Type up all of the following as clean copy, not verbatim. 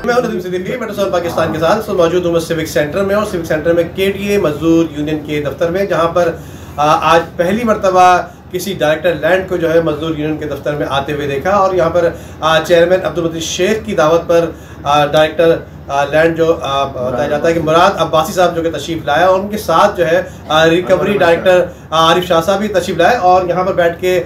मैं नदीम सिद्दीकी मेट्रो पाकिस्तान के साथ मौजूद हूँ सिविक सेंटर में, और सिविक सेंटर में केडीए मजदूर यूनियन के दफ्तर में, जहाँ पर आज पहली मरतबा किसी डायरेक्टर लैंड को जो है मजदूर यूनियन के दफ्तर में आते हुए देखा। और यहाँ पर चेयरमैन अब्दुल मजीद शेख की दावत पर डायरेक्टर लैंड जो बताया जाता है कि मुराद अब्बासी साहब जो कि तशरीफ़ लाया, और उनके साथ जो है रिकवरी डायरेक्टर आरिफ शाह साहब भी तशरीफ़ लाए, और यहाँ पर बैठ के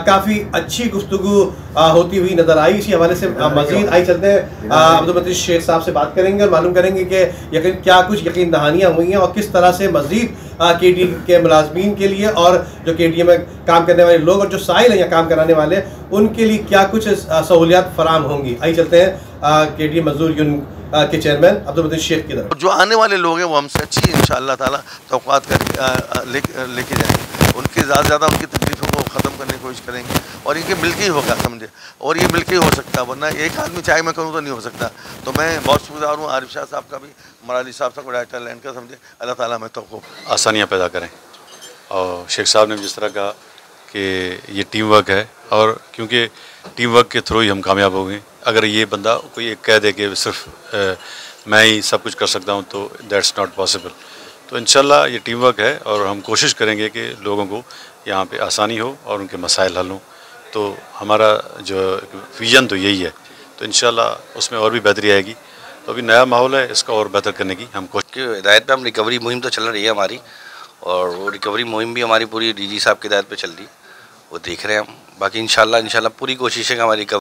काफ़ी अच्छी गुफ्तगू होती हुई नज़र आई। इसी हवाले से मज़ीद आई चलते हैं अब्दुल मजीद शेख साहब से बात करेंगे और मालूम करेंगे कि यकीन क्या कुछ यकीन दहानियाँ हुई हैं और किस तरह से मज़ीद केडी के मुलाजमीन के लिए और जो केडीए में काम करने वाले लोग और जो साइल हैं या काम कराने वाले, उनके लिए क्या कुछ सहूलियात फराम होंगी। आई चलते हैं केडीए मजदूर यूनियन के चेयरमैन अब्दुल मजीद शेख की तरफ। जो आने वाले लोग हैं वो हमसे अच्छी इंशाअल्लाह ताला तौक़ात कर लेके जाएंगे, उनकी ज़्यादा उनकी तकलीफ़ों को ख़त्म करने की कोशिश करेंगे, और इनके मिलके ही होगा, समझे, और ये मिलके ही हो सकता है, वरना एक आदमी चाहे मैं करूँ तो नहीं हो सकता। तो मैं बहुत शुक्रगुज़ार हूँ आरिफ शाह साहब का भी, मराली साहब को डायरेक्टर लैंड का, समझे, अल्लाह ताला में तो आसानियाँ पैदा करें। और शेख साहब ने जिस तरह कहा कि ये टीम वर्क है, और क्योंकि टीम वर्क के थ्रू ही हम कामयाब हो गए। अगर ये बंदा कोई एक कह दे कि सिर्फ मैं ही सब कुछ कर सकता हूँ तो दैट्स नॉट पॉसिबल। तो इंशाल्लाह ये टीम वर्क है, और हम कोशिश करेंगे कि लोगों को यहाँ पे आसानी हो और उनके मसाइल हल हों। तो हमारा जो विज़न तो यही है, तो इंशाल्लाह उसमें और भी बेहतरी आएगी। तो अभी नया माहौल है, इसका और बेहतर करने की हम कोशिश। हिदायत पे हम रिकवरी मुहिम तो चल रही है हमारी, और वो रिकवरी मुहिम भी हमारी पूरी डीजी साहब की हिदायत पे चल रही है, वो देख रहे हैं हम। बाकी इंशाल्लाह पूरी कोशिश है कि हमारी